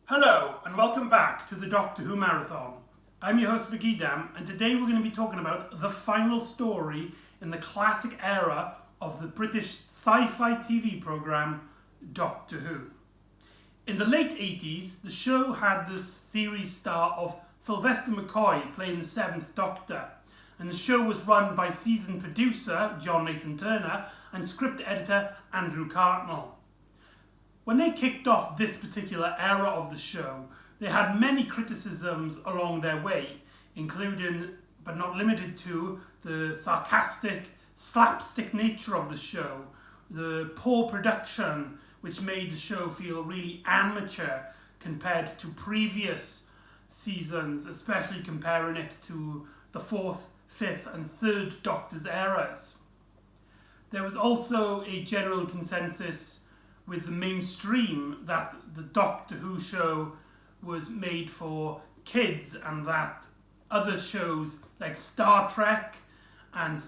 Hello and welcome back to the Doctor Who Marathon. I'm your host McEdam, and today we're going to be talking about the final story in the classic era of the British sci-fi TV programme Doctor Who. In the late 80s, the show had the series star of Sylvester McCoy playing the 7th Doctor, and the show was run by season producer John Nathan Turner and script editor Andrew Cartmel. When they kicked off this particular era of the show, they had many criticisms along their way, including, but not limited to, the sarcastic, slapstick nature of the show, the poor production, which made the show feel really amateur compared to previous seasons, especially comparing it to the 4th, 5th and 3rd Doctor's eras. There was also a general consensus with the mainstream that the Doctor Who show was made for kids, and that other shows like Star Trek and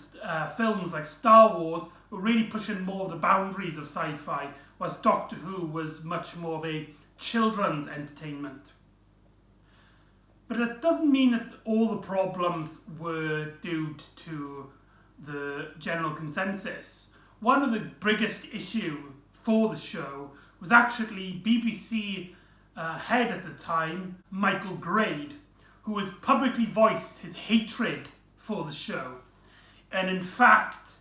films like Star Wars were really pushing more of the boundaries of sci-fi, whilst Doctor Who was much more of a children's entertainment. But it doesn't mean that all the problems were due to the general consensus. One of the biggest issues for the show was actually BBC head at the time, Michael Grade, who has publicly voiced his hatred for the show. And in fact,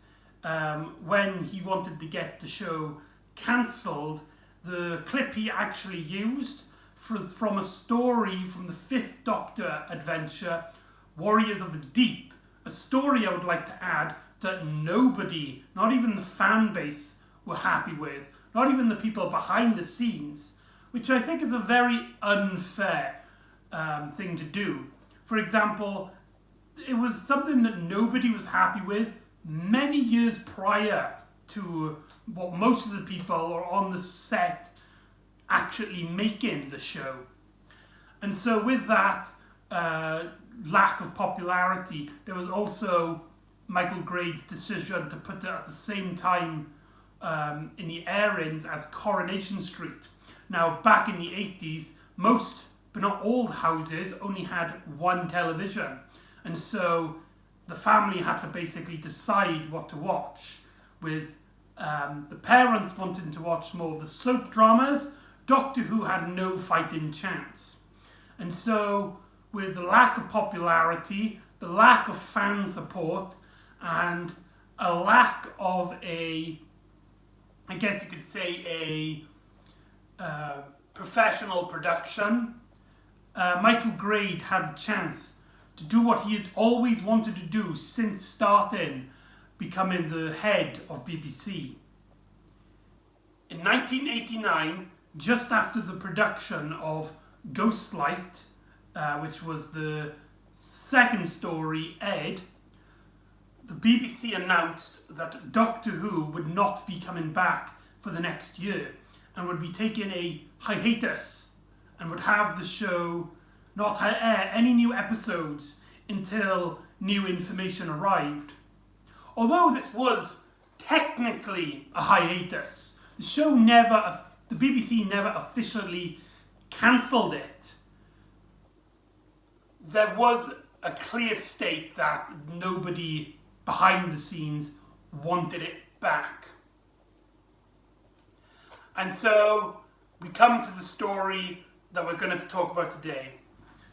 when he wanted to get the show cancelled, the clip he actually used from a story from the 5th Doctor adventure, Warriors of the Deep, a story I would like to add that nobody, not even the fan base, were happy with, not even the people behind the scenes, which I think is a very unfair thing to do. For example, it was something that nobody was happy with many years prior to what most of the people are on the set actually making the show. And so with that lack of popularity, there was also Michael Grade's decision to put it at the same time in the airings as Coronation Street. Now, back in the 80s, most, but not all houses only had one television. And so the family had to basically decide what to watch, with the parents wanting to watch more of the soap dramas. Doctor Who had no fighting chance. And so, with the lack of popularity, the lack of fan support, and a lack of I guess you could say a professional production, Michael Grade had the chance to do what he had always wanted to do since starting becoming the head of BBC. In 1989, just after the production of Ghostlight, which was the second story, Ed, the BBC announced that Doctor Who would not be coming back for the next year and would be taking a hiatus and would have the show not air any new episodes until new information arrived. Although this was technically a hiatus, the BBC never officially cancelled it. There was a clear state that nobody behind the scenes wanted it back. And so we come to the story that we're going to talk about today.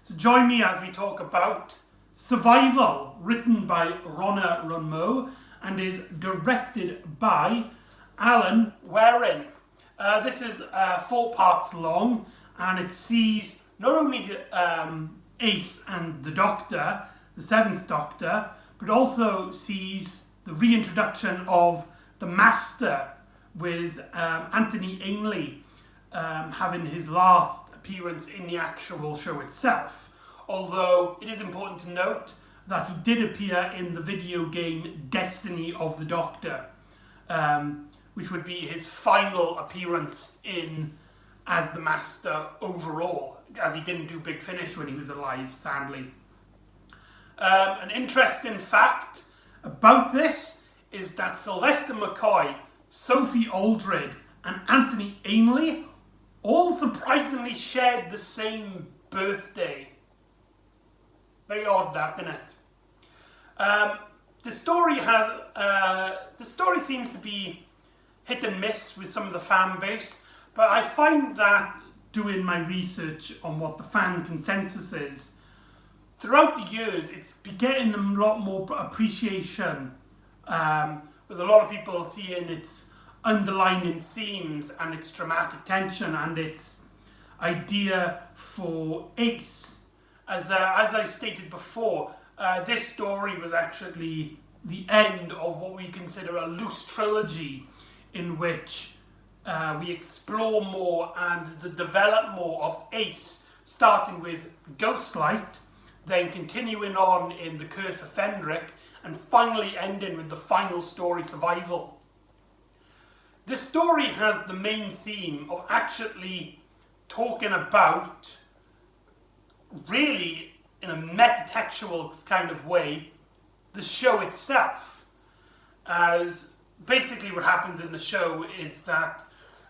So join me as we talk about Survival, written by Rhona Runmo and is directed by Alan Waring. This is 4 parts long, and it sees not only Ace and the Doctor, the 7th Doctor, but also sees the reintroduction of the Master, with Anthony Ainley having his last appearance in the actual show itself. Although it is important to note that he did appear in the video game Destiny of the Doctor, which would be his final appearance as the Master overall, as he didn't do Big Finish when he was alive, sadly. An interesting fact about this is that Sylvester McCoy, Sophie Aldred and Anthony Ainley all surprisingly shared the same birthday. Very odd, that, isn't it? The story seems to be hit and miss with some of the fan base, but I find that doing my research on what the fan consensus is, throughout the years, it's been getting a lot more appreciation, with a lot of people seeing its underlining themes and its dramatic tension and its idea for Ace. As I stated before, this story was actually the end of what we consider a loose trilogy in which we explore more and develop more of Ace, starting with Ghostlight, then continuing on in The Curse of Fendrick, and finally ending with the final story, Survival. This story has the main theme of actually talking about, really in a metatextual kind of way, the show itself. As basically what happens in the show is that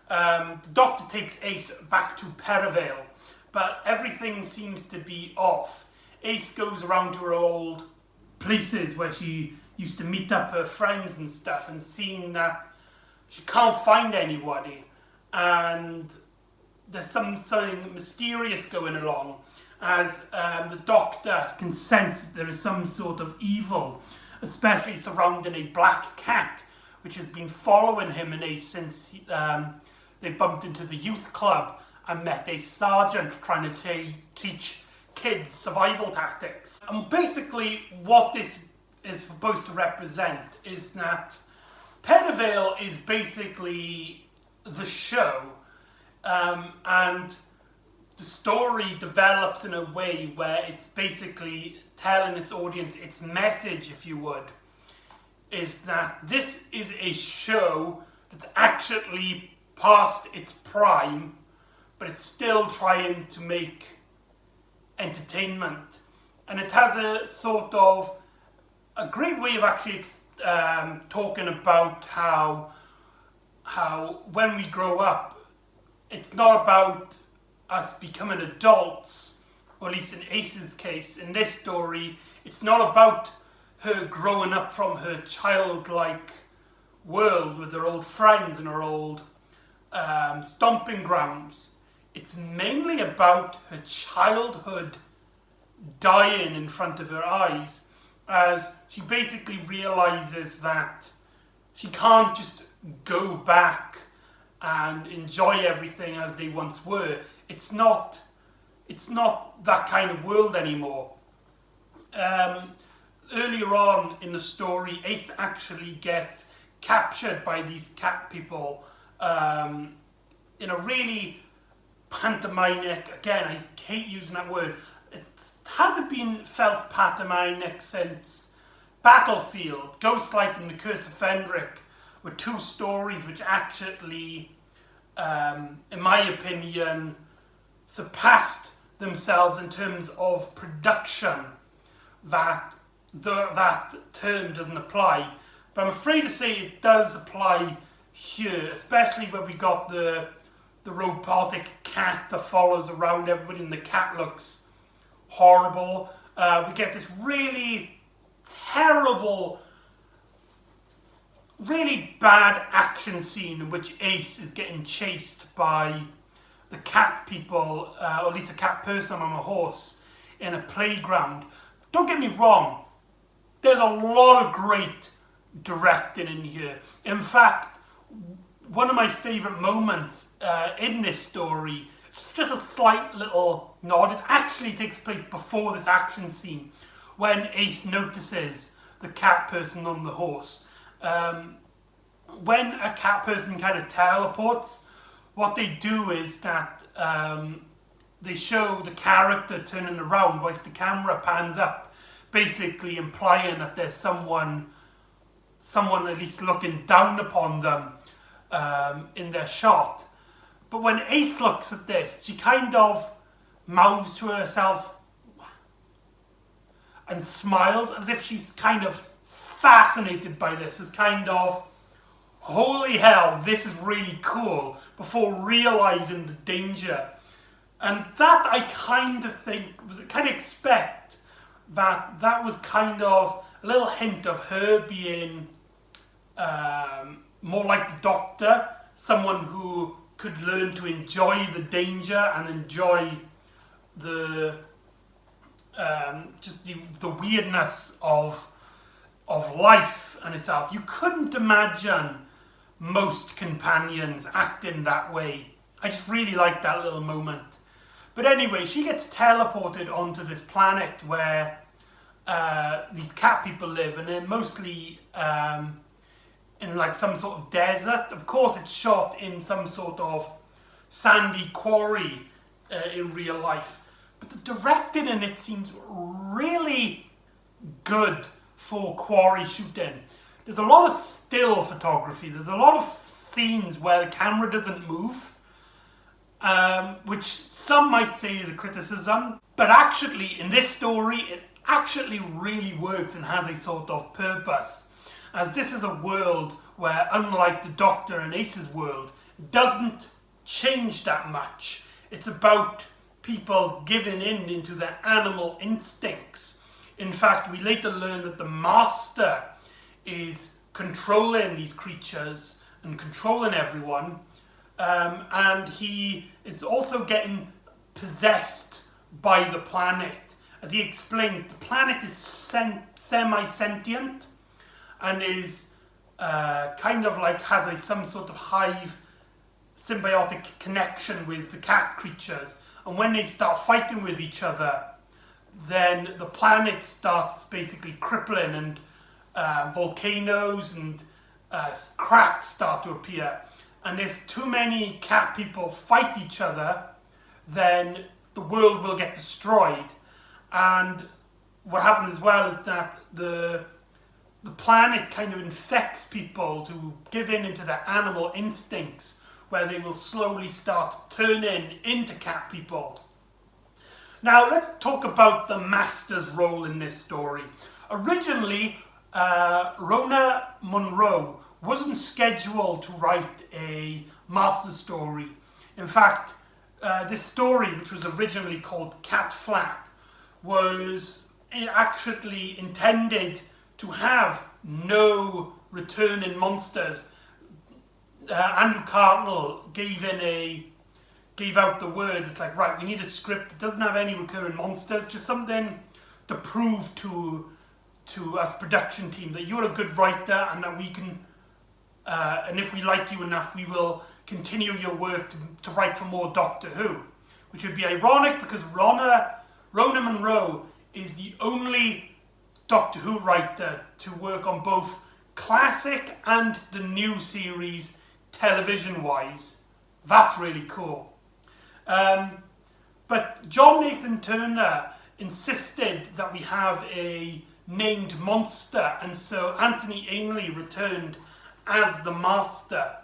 the Doctor takes Ace back to Perivale, but everything seems to be off. Ace goes around to her old places where she used to meet up her friends and stuff, and seeing that she can't find anybody, and there's something mysterious going along, as the Doctor can sense that there is some sort of evil, especially surrounding a black cat, which has been following him and Ace since they bumped into the youth club and met a sergeant trying to teach kids survival tactics. And basically what this is supposed to represent is that Perivale is basically the show, and the story develops in a way where it's basically telling its audience, its message, if you would, is that this is a show that's actually past its prime, but it's still trying to make entertainment. And it has a sort of a great way of actually talking about how when we grow up, it's not about us becoming adults, or at least in Ace's case, in this story, it's not about her growing up from her childlike world with her old friends and her old stomping grounds. It's mainly about her childhood dying in front of her eyes, as she basically realizes that she can't just go back and enjoy everything as they once were. It's not that kind of world anymore. Earlier on in the story, Ace actually gets captured by these cat people in a really pantomimic, again, I hate using that word, it hasn't been felt pantomimic since Battlefield. Ghostlight and The Curse of Fendrick were two stories which actually, in my opinion, surpassed themselves in terms of production. That term doesn't apply, but I'm afraid to say it does apply here, especially when we got the robotic cat that follows around everybody, and the cat looks horrible. We get this really terrible, really bad action scene in which Ace is getting chased by the cat people, or at least a cat person on a horse, in a playground. Don't get me wrong, there's a lot of great directing in here. In fact, one of my favourite moments in this story, just a slight little nod, it actually takes place before this action scene, when Ace notices the cat person on the horse. When a cat person kind of teleports, what they do is that they show the character turning around whilst the camera pans up, basically implying that there's someone at least looking down upon them in their shot. But when Ace looks at this, she kind of mouths to herself and smiles as if she's kind of fascinated by this, as kind of, holy hell, this is really cool, before realising the danger. And that I kind of expect that was kind of a little hint of her being more like the Doctor, someone who could learn to enjoy the danger and enjoy the just the weirdness of life and itself. You couldn't imagine most companions acting that way. I just really like that little moment. But anyway, she gets teleported onto this planet where these cat people live, and they're mostly in like some sort of desert. Of course, it's shot in some sort of sandy quarry in real life. But the directing in it seems really good for quarry shooting. There's a lot of still photography. There's a lot of scenes where the camera doesn't move, which some might say is a criticism. But actually, in this story, it actually really works and has a sort of purpose. As this is a world where, unlike the Doctor and Ace's world, doesn't change that much. It's about people giving in into their animal instincts. In fact, we later learn that the Master is controlling these creatures and controlling everyone, and he is also getting possessed by the planet. As he explains, the planet is semi-sentient and is kind of like has some sort of hive symbiotic connection with the cat creatures. And when they start fighting with each other, then the planet starts basically crippling, and volcanoes and cracks start to appear. And if too many cat people fight each other, then the world will get destroyed. And what happens as well is that the planet kind of infects people to give in into their animal instincts, where they will slowly start turning into cat people. Now let's talk about the Master's role in this story. Originally, Rona Munro wasn't scheduled to write a Master story. In fact, this story, which was originally called Cat Flap, was actually intended to have no returning monsters. Andrew Cartnell gave out the word. It's like, right, we need a script that doesn't have any recurring monsters, just something to prove to us production team that you're a good writer and that we can, and if we like you enough, we will continue your work to write for more Doctor Who. Which would be ironic because Rona Munro is the only Doctor Who writer to work on both classic and the new series television-wise. That's really cool. But John Nathan Turner insisted that we have a named monster, and so Anthony Ainley returned as the Master.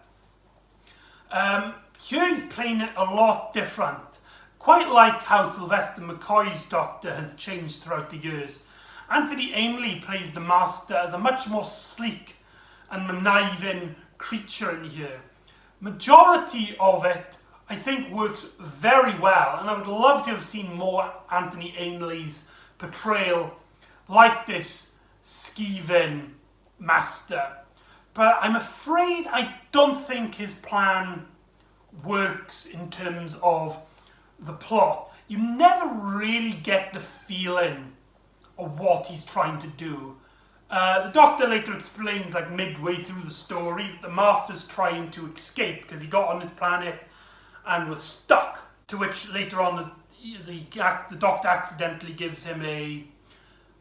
Here he's playing it a lot different. Quite like how Sylvester McCoy's Doctor has changed throughout the years. Anthony Ainley plays the Master as a much more sleek and conniving creature in here. Majority of it, I think, works very well, and I would love to have seen more Anthony Ainley's portrayal like this skeeving Master. But I'm afraid I don't think his plan works in terms of the plot. You never really get the feeling of what he's trying to do. The Doctor later explains, like midway through the story, that the Master's trying to escape because he got on this planet and was stuck. To which later on the Doctor accidentally gives him a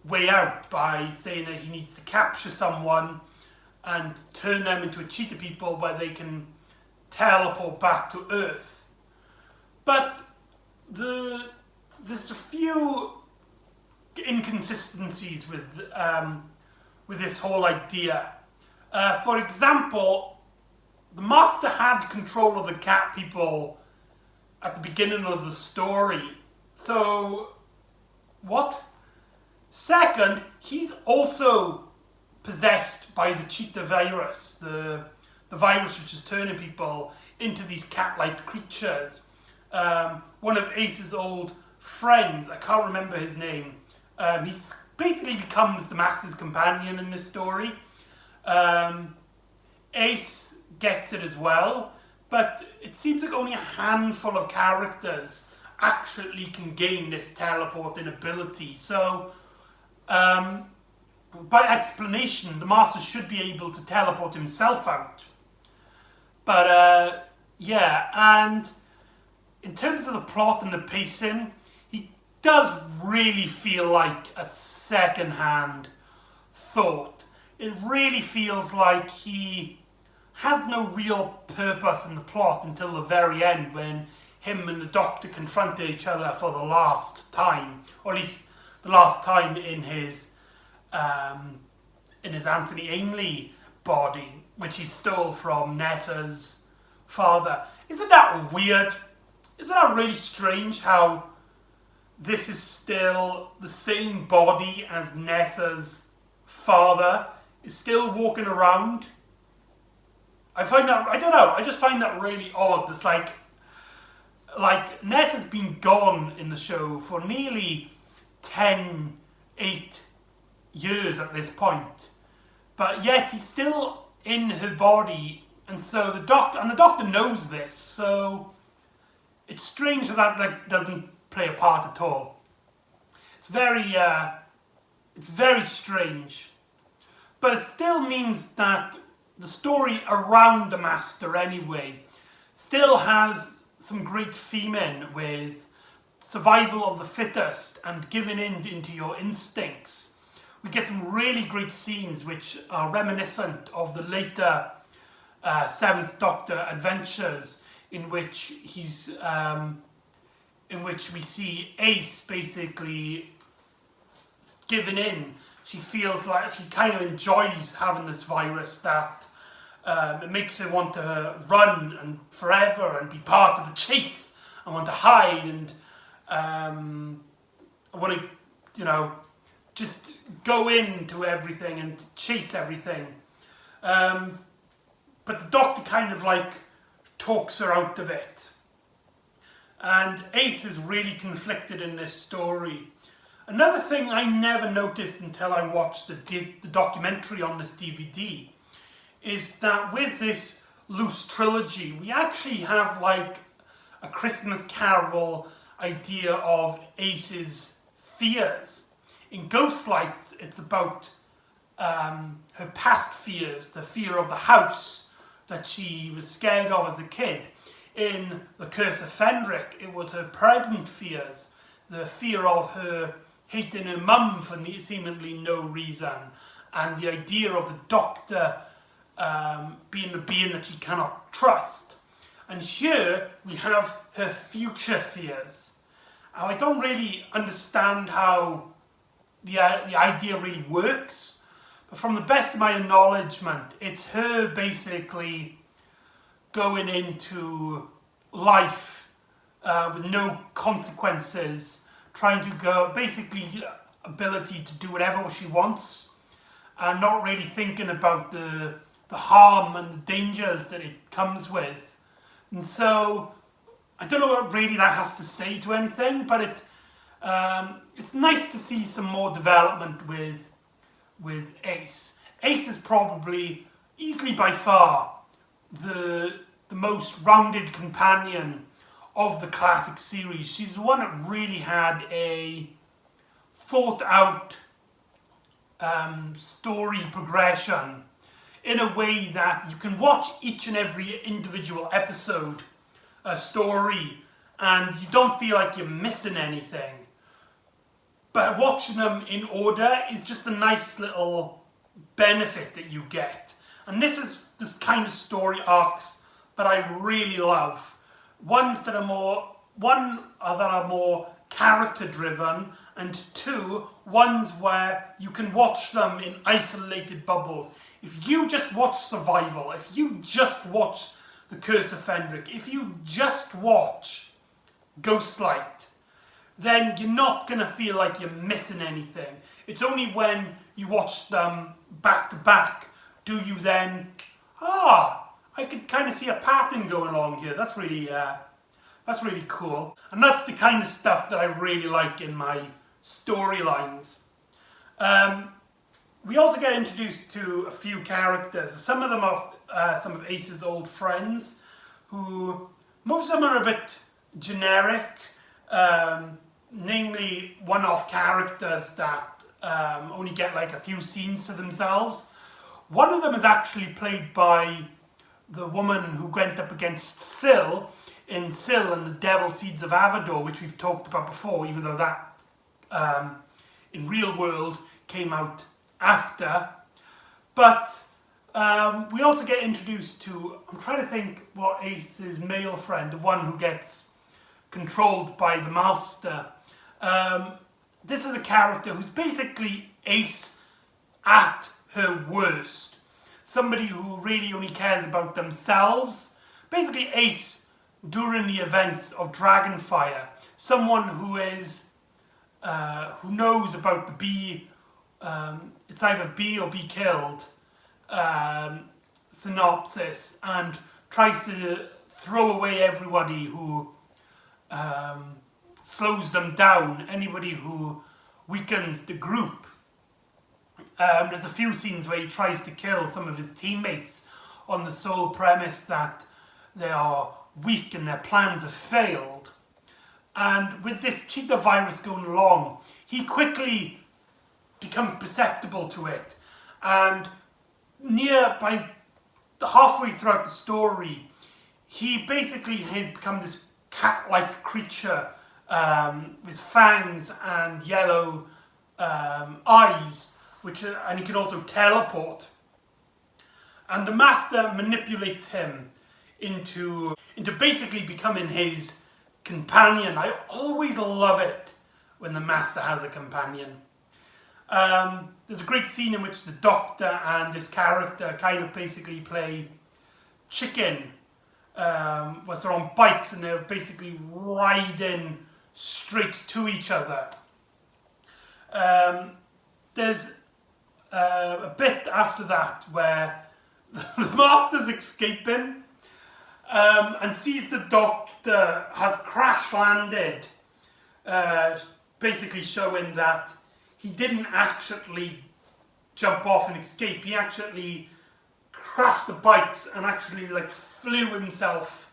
way out by saying that he needs to capture someone and turn them into a cheetah people where they can teleport back to Earth. But there's a few inconsistencies with this whole idea. For example, the Master had control of the cat people at the beginning of the story. So, what? Second, he's also possessed by the cheetah virus, the the virus which is turning people into these cat-like creatures. One of Ace's old friends, I can't remember his name, he basically becomes the Master's companion in this story. Ace gets it as well, but it seems like only a handful of characters actually can gain this teleporting ability. So, by explanation, the Master should be able to teleport himself out. But, yeah, and in terms of the plot and the pacing, he does really feel like a second-hand thought. It really feels like he has no real purpose in the plot until the very end, when him and the Doctor confront each other for the last time, or at least the last time in his Anthony Ainley body, which he stole from Nessa's father. Isn't that weird? Isn't that really strange how this is still the same body as Nessa's father is still walking around? I find that, I don't know, I just find that really odd. It's like Ness has been gone in the show for nearly 8 years at this point, but yet he's still in her body, and so the Doctor knows this, so it's strange that doesn't play a part at all. It's very strange, but it still means that the story around the Master anyway still has some great theming with survival of the fittest and giving in into your instincts. We get some really great scenes which are reminiscent of the later Seventh Doctor adventures, in which we see Ace basically giving in. She feels like she kind of enjoys having this virus, that it makes her want to run and forever and be part of the chase and want to hide and want to, just go into everything and chase everything. But the Doctor kind of talks her out of it. And Ace is really conflicted in this story. Another thing I never noticed until I watched the documentary on this DVD is that with this loose trilogy, we actually have a Christmas Carol idea of Ace's fears. In Ghostlight, it's about her past fears, the fear of the house that she was scared of as a kid. In The Curse of Fenric, it was her present fears, the fear of her hating her mum for seemingly no reason, and the idea of the Doctor being a being that she cannot trust. And here we have her future fears. Now, I don't really understand how the idea really works, but from the best of my acknowledgement, it's her basically going into life with no consequences, trying to go, basically ability to do whatever she wants, and not really thinking about the harm and the dangers that it comes with. And so I don't know what really that has to say to anything, but it's nice to see some more development with Ace. Ace is probably easily by far the most rounded companion of the classic series. She's the one that really had a thought out story progression in a way that you can watch each and every individual episode story and you don't feel like you're missing anything. But watching them in order is just a nice little benefit that you get. And this is this kind of story arcs that I really love. Ones that are more character driven, and two, ones where you can watch them in isolated bubbles. If you just watch Survival, if you just watch The Curse of Fenric, if you just watch Ghostlight, then you're not going to feel like you're missing anything. It's only when you watch them back to back do you then, I could kind of see a pattern going along here. That's really cool. And that's the kind of stuff that I really like in my storylines. We also get introduced to a few characters. Some of them are some of Ace's old friends, who most of them are a bit generic, namely one-off characters that only get like a few scenes to themselves. One of them is actually played by the woman who went up against Syl in Syl and the Devil Seeds of Avador, which we've talked about before, even though that in real world came out after. But we also get introduced to, I'm trying to think what Ace's male friend, the one who gets controlled by the Master. This is a character who's basically Ace at her worst. Somebody who really only cares about themselves. Basically Ace during the events of Dragonfire. Someone who is, who knows about the be, it's either be or be killed synopsis, and tries to throw away everybody who slows them down, anybody who weakens the group. There's a few scenes where he tries to kill some of his teammates on the sole premise that they are weak and their plans have failed. And with this cheetah virus going along, he quickly becomes perceptible to it. And by halfway throughout the story, he basically has become this cat-like creature with fangs and yellow eyes, and he can also teleport. And the Master manipulates him into basically becoming his companion. I always love it when the Master has a companion. There's a great scene in which the Doctor and this character kind of basically play chicken. Where they're on bikes and they're basically riding straight to each other. There's a bit after that where the Master's escaping and sees the Doctor has crash landed, basically showing that he didn't actually jump off and escape. He actually crashed the bikes and actually flew himself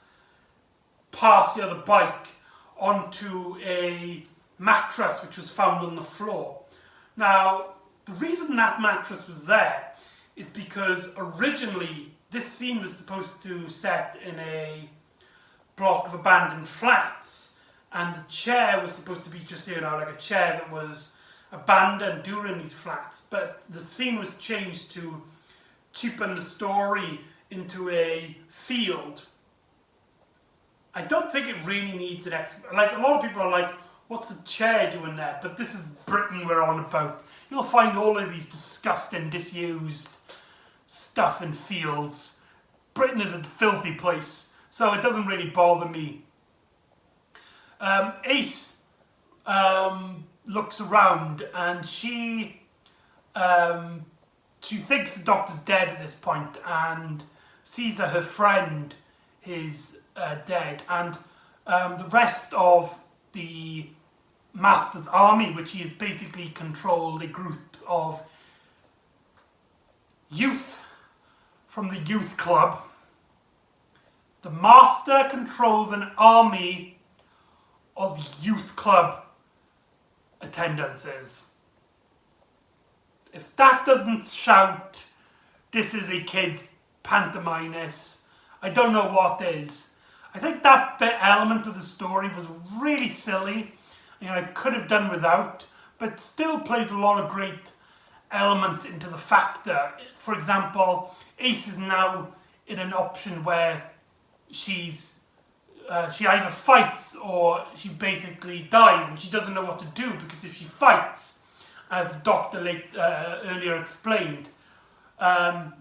past the other bike onto a mattress which was found on the floor. Now, the reason that mattress was there is because originally this scene was supposed to set in a block of abandoned flats, and the chair was supposed to be just, like a chair that was abandoned during these flats, but the scene was changed to cheapen the story into a field. I don't think it really needs an a lot of people are like, what's a chair doing there? But this is Britain we're on about. You'll find all of these disgusting, disused stuff in fields. Britain is a filthy place, so it doesn't really bother me. Ace looks around and she thinks the Doctor's dead at this point and sees that her friend is dead, and the rest of the Master's army, which he has basically controlled a group of youth from the youth club. The Master controls an army of youth club attendances. If that doesn't shout, this is a kid's pantomimus, I don't know what is. I think that element of the story was really silly. I could have done without, but still plays a lot of great elements into the factor. For example, Ace is now in an option where she either fights or she basically dies, and she doesn't know what to do, because if she fights, as the Doctor earlier explained,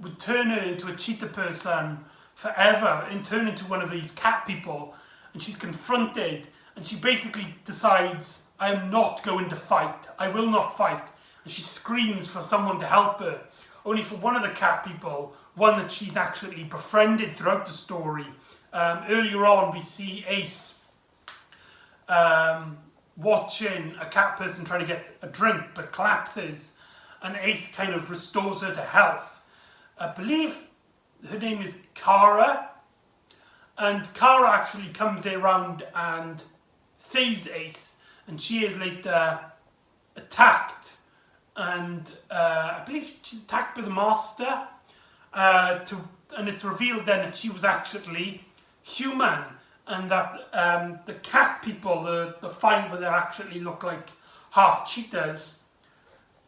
would turn her into a cheetah person forever and turn into one of these cat people, and she's confronted and she basically decides, I am not going to fight, I will not fight, and she screams for someone to help her, only for one of the cat people one that she's actually befriended throughout the story. Earlier on, we see Ace watching a cat person trying to get a drink, but collapses, and Ace kind of restores her to health. I believe her name is Kara, and Kara actually comes around and saves Ace, and she is later attacked, and I believe she's attacked by the Master, and it's revealed then that she was actually human, and that the cat people, the find where they actually look like half cheetahs,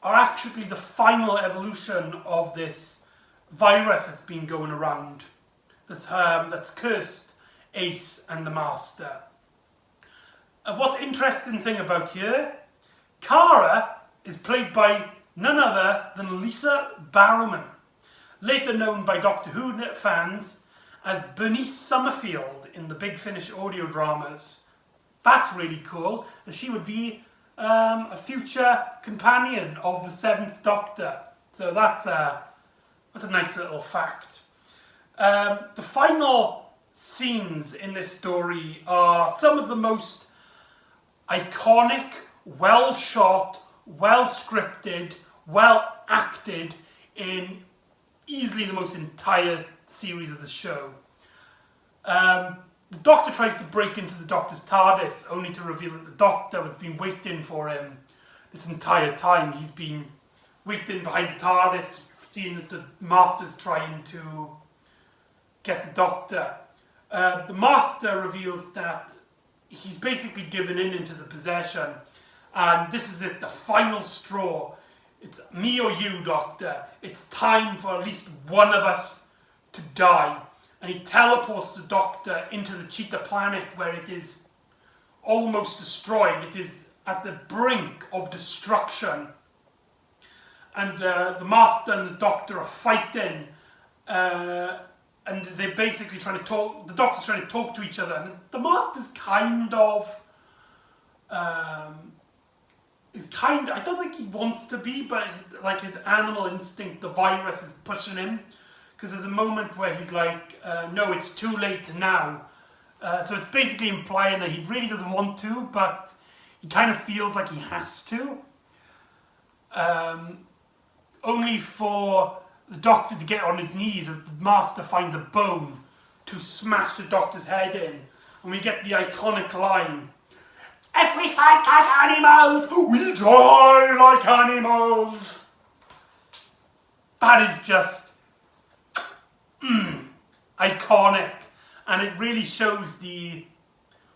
are actually the final evolution of this virus that's been going around, that's cursed Ace and the Master. What's interesting thing about here, Kara is played by none other than Lisa Barrowman, later known by Doctor Who fans as Bernice Summerfield in the Big Finish audio dramas. That's really cool, as she would be a future companion of the 7th Doctor. So that's a nice little fact. The final scenes in this story are some of the most iconic, well shot, well scripted, well acted in easily the most entire series of the show. The Doctor tries to break into the Doctor's TARDIS, only to reveal that the Doctor has been waiting for him this entire time. He's been waiting behind the TARDIS, seeing that the Master's trying to get the Doctor. The Master reveals that he's basically given into the possession, and this is it, the final straw. It's me or you, Doctor. It's time for at least one of us to die. And he teleports the Doctor into the Cheetah planet, where it is almost destroyed. It is at the brink of destruction. And the Master and the Doctor are fighting, and they're basically trying to talk. The Doctor's trying to talk to each other, and the Master's kind of I don't think he wants to be, but like his animal instinct, the virus is pushing him. Because there's a moment where he's like, no, it's too late now. So it's basically implying that he really doesn't want to, but he kind of feels like he has to. Only for the Doctor to get on his knees as the Master finds a bone to smash the Doctor's head in. And we get the iconic line, "If we fight like animals, we die like animals." That is just iconic, and it really shows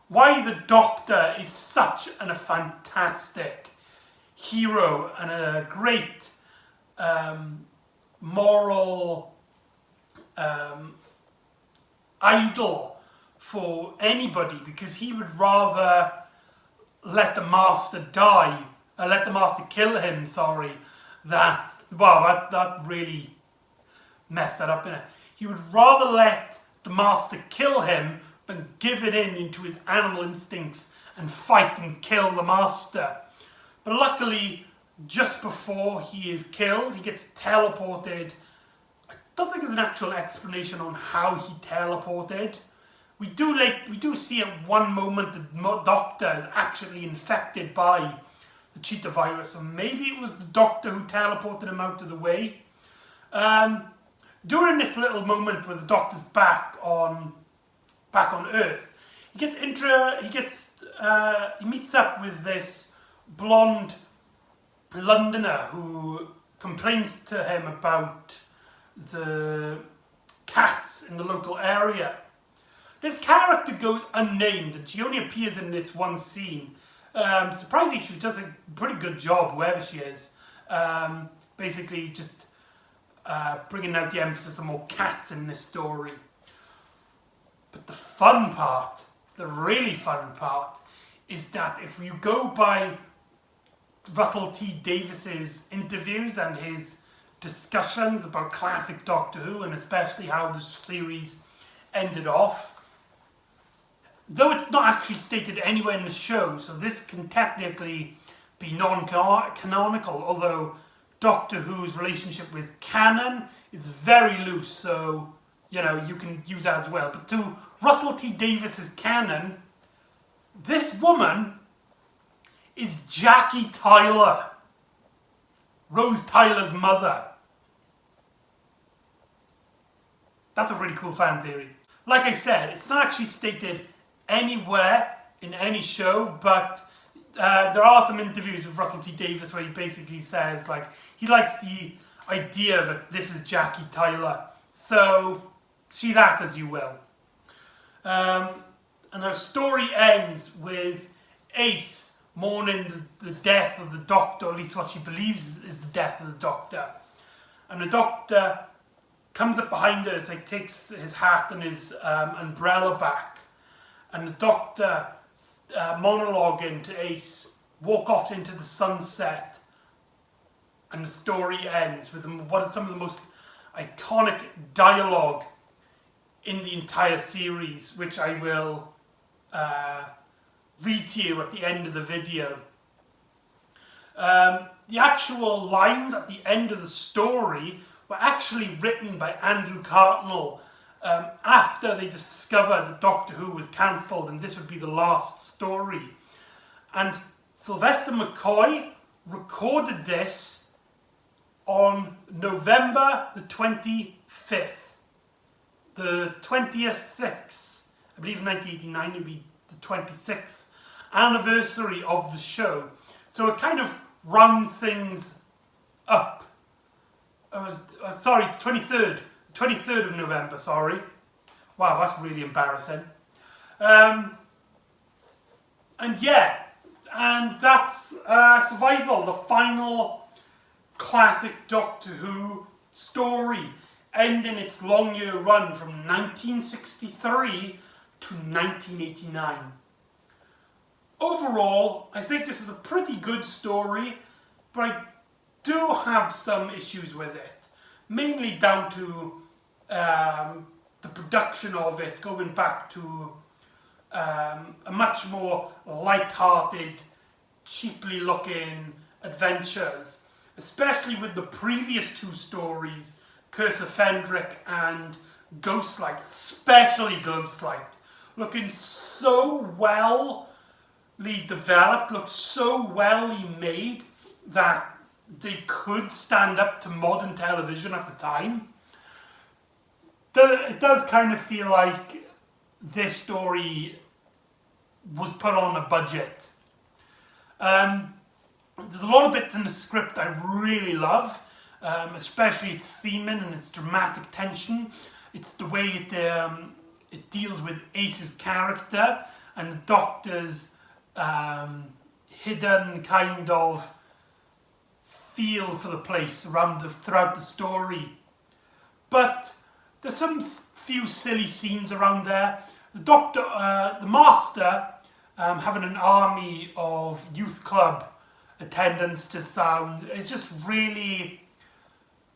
why the Doctor is such a fantastic hero and a great moral idol for anybody, because he would rather let the Master kill him, that really messed that up, innit? He would rather let the Master kill him than give it into his animal instincts and fight and kill the Master. But luckily, just before he is killed, he gets teleported. I don't think there's an actual explanation on how he teleported. We do see at one moment the Doctor is actually infected by the Cheetah virus, so maybe it was the Doctor who teleported him out of the way. During this little moment where the Doctor's back on Earth, he meets up with this blonde Londoner who complains to him about the cats in the local area. This character goes unnamed, and she only appears in this one scene. Surprisingly, she does a pretty good job, whoever she is. Basically, just bringing out the emphasis on more cats in this story. But the fun part, the really fun part, is that if you go by Russell T Davies's interviews and his discussions about classic Doctor Who, and especially how the series ended off, though it's not actually stated anywhere in the show, so this can technically be non-canonical, although Doctor Who's relationship with canon is very loose, so, you know, you can use that as well. But to Russell T Davies's canon, this woman is Jackie Tyler, Rose Tyler's mother. That's a really cool fan theory. Like I said, it's not actually stated anywhere in any show, but there are some interviews with Russell T Davies where he basically says, like, he likes the idea that this is Jackie Tyler. So, see that as you will. And our story ends with Ace mourning the death of the Doctor, or at least what she believes is the death of the Doctor. And the Doctor comes up behind her, like, takes his hat and his umbrella back. And the Doctor, monologuing to Ace, walk off into the sunset. And the story ends with some of the most iconic dialogue in the entire series, which I will read to you at the end of the video. The actual lines at the end of the story were actually written by Andrew Cartnell after they discovered that Doctor Who was cancelled and this would be the last story. And Sylvester McCoy recorded this on November the 25th. The 26th, I believe in 1989 would be the 26th anniversary of the show. So it kind of rounds things up. Sorry, 23rd of November, sorry. Wow, that's really embarrassing. And yeah, and that's Survival, the final classic Doctor Who story, ending its long year run from 1963 to 1989. Overall, I think this is a pretty good story, but I do have some issues with it. Mainly down to the production of it going back to a much more light-hearted, cheaply looking adventures. Especially with the previous two stories, Curse of Fendrick and Ghostlight, especially Ghostlight, looking so well developed, looked so well made that they could stand up to modern television at the time. It does kind of feel like this story was put on a budget. There's a lot of bits in the script I really love, especially its theming and its dramatic tension. It's the way it deals with Ace's character and the Doctor's hidden kind of feel for the place throughout the story. But there's some few silly scenes around there. The Doctor, the Master, having an army of youth club attendants to sound, it just really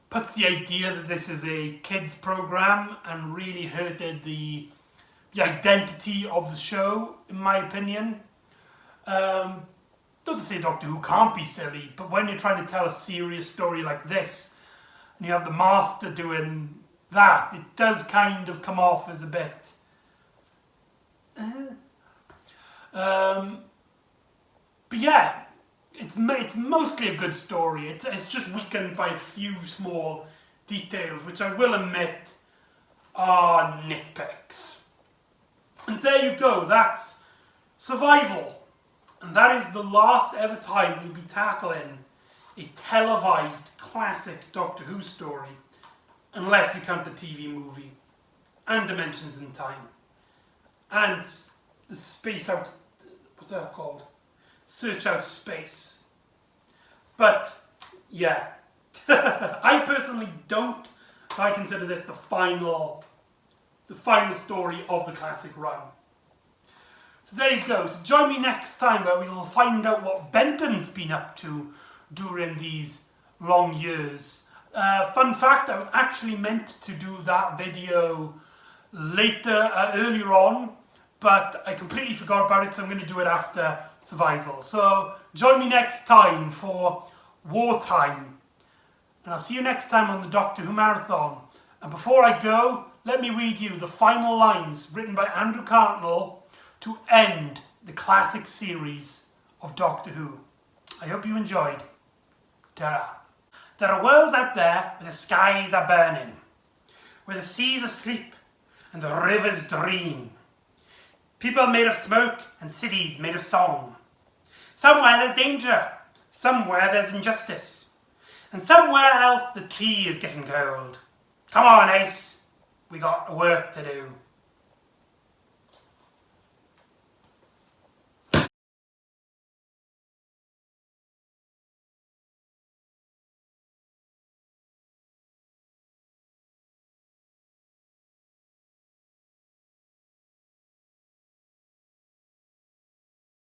puts the idea that this is a kids program and really hurted the identity of the show, in my opinion. Not to say Doctor Who can't be silly, but when you're trying to tell a serious story like this, and you have the Master doing that, it does kind of come off as a bit... but yeah, it's mostly a good story. It's just weakened by a few small details, which I will admit are nitpicks. And there you go, that's Survival. And that is the last ever time we'll be tackling a televised classic Doctor Who story, unless you count the TV movie, and Dimensions in Time, and the Space Out, what's that called? Search Out Space. But, yeah, I personally don't, so I consider this the final story of the classic run. So there you go. So join me next time where we will find out what Benton's been up to during these long years. Fun fact, I was actually meant to do that video earlier on, but I completely forgot about it, so I'm going to do it after Survival. So join me next time for Wartime. And I'll see you next time on the Doctor Who Marathon. And before I go, let me read you the final lines written by Andrew Cartnell to end the classic series of Doctor Who. I hope you enjoyed. Ta-ra. There are worlds out there where the skies are burning, where the seas are asleep and the rivers dream. People made of smoke and cities made of song. Somewhere there's danger, somewhere there's injustice, and somewhere else the tea is getting cold. Come on, Ace, we got work to do.